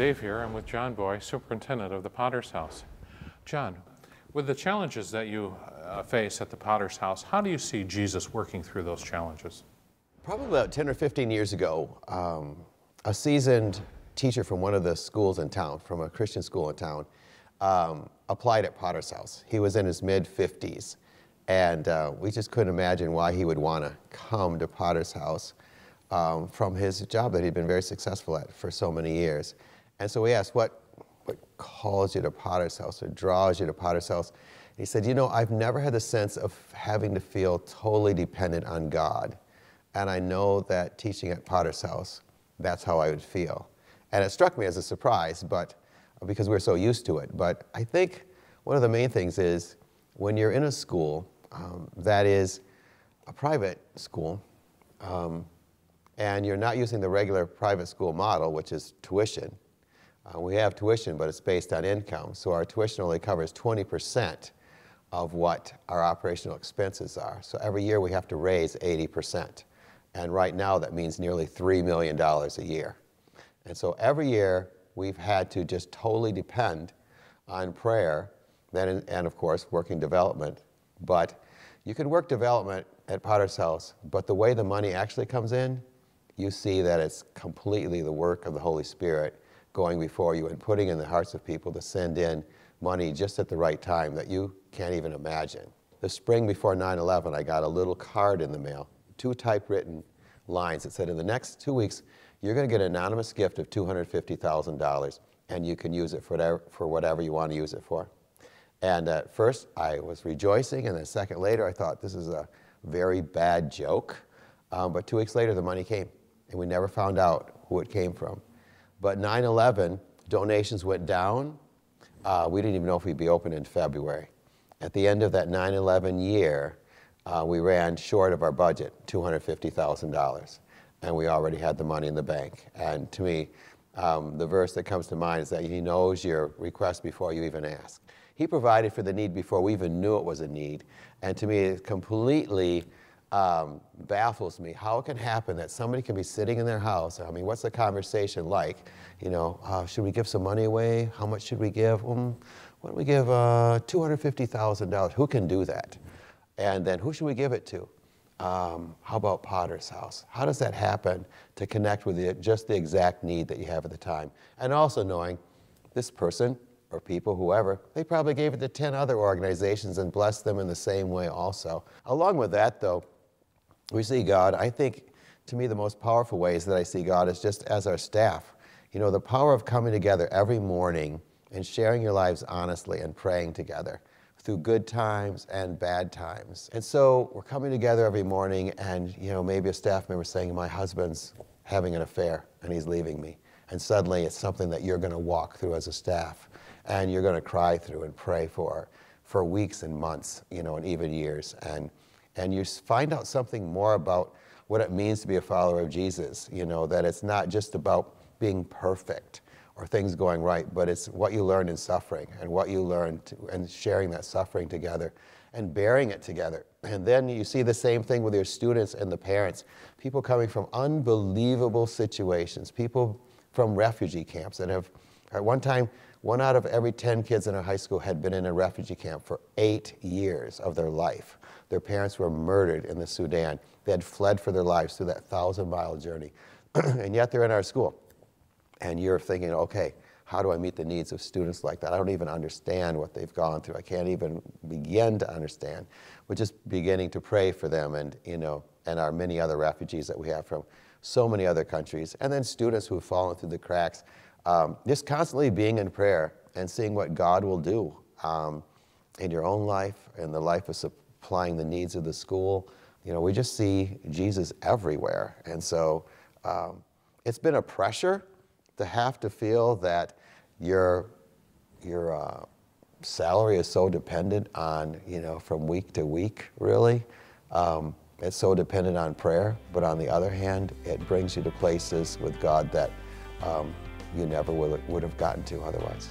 Dave here. I'm with John Boy, superintendent of the Potter's House. John, with the challenges that you face at the Potter's House, how do you see Jesus working through those challenges? Probably about 10 or 15 years ago, a seasoned teacher from one of the schools in town, from a Christian school in town, applied at Potter's House. He was in his mid-50s, and we just couldn't imagine why he would want to come to Potter's House from his job that he'd been very successful at for so many years. And so we asked, what calls you to Potter's House or draws you to Potter's House? He said, you know, I've never had the sense of having to feel totally dependent on God. And I know that teaching at Potter's House, that's how I would feel. And it struck me as a surprise, but because we're so used to it. But I think one of the main things is when you're in a school that is a private school, and you're not using the regular private school model, which is tuition. We have tuition, but it's based on income. So our tuition only covers 20% of what our operational expenses are. So every year we have to raise 80%. And right now that means nearly $3 million a year. And so every year we've had to just totally depend on prayer, and of course working development. But you can work development at Potter's House, but the way the money actually comes in, you see that it's completely the work of the Holy Spirit going before you and putting in the hearts of people to send in money just at the right time that you can't even imagine. The spring before 9/11, I got a little card in the mail, 2 typewritten lines that said, in the next 2 weeks, you're going to get an anonymous gift of $250,000, and you can use it for whatever you want to use it for. And at first, I was rejoicing, and then a second later, I thought, this is a very bad joke. But 2 weeks later, the money came, and we never found out who it came from. But 9/11, donations went down. We didn't even know if we'd be open in February. At the end of that 9/11 year, we ran short of our budget, $250,000, and we already had the money in the bank. And to me, the verse that comes to mind is that he knows your request before you even ask. He provided for the need before we even knew it was a need. And to me, it completely baffles me how it can happen that somebody can be sitting in their house. I mean, what's the conversation like? You know, should we give some money away? How much should we give? Why don't we give $250,000? Who can do that? And then who should we give it to? How about Potter's House? How does that happen to connect with just the exact need that you have at the time? And also knowing this person or people, whoever, they probably gave it to 10 other organizations and blessed them in the same way also. Along with that, though, we see God, I think, to me, the most powerful ways that I see God is just as our staff. You know, the power of coming together every morning and sharing your lives honestly and praying together through good times and bad times. And so we're coming together every morning and, you know, maybe a staff member saying, my husband's having an affair and he's leaving me. And suddenly it's something that you're going to walk through as a staff and you're going to cry through and pray for weeks and months, you know, and even years. And you find out something more about what it means to be a follower of Jesus, you know, that it's not just about being perfect or things going right, but it's what you learn in suffering and what you learn and sharing that suffering together and bearing it together. And then you see the same thing with your students and the parents, people coming from unbelievable situations, people from refugee camps that have, at one time, 1 out of every 10 kids in our high school had been in a refugee camp for 8 years of their life. Their parents were murdered in the Sudan. They had fled for their lives through that 1,000-mile journey. And yet they're in our school. And you're thinking, okay, how do I meet the needs of students like that? I don't even understand what they've gone through. I can't even begin to understand. We're just beginning to pray for them and, you know, and our many other refugees that we have from so many other countries. And then students who have fallen through the cracks. Just constantly being in prayer and seeing what God will do in your own life, in the life of supplying the needs of the school. You know, we just see Jesus everywhere. And so it's been a pressure to have to feel that your salary is so dependent on, you know, from week to week, really. It's so dependent on prayer, but on the other hand, it brings you to places with God that you never would have gotten to otherwise.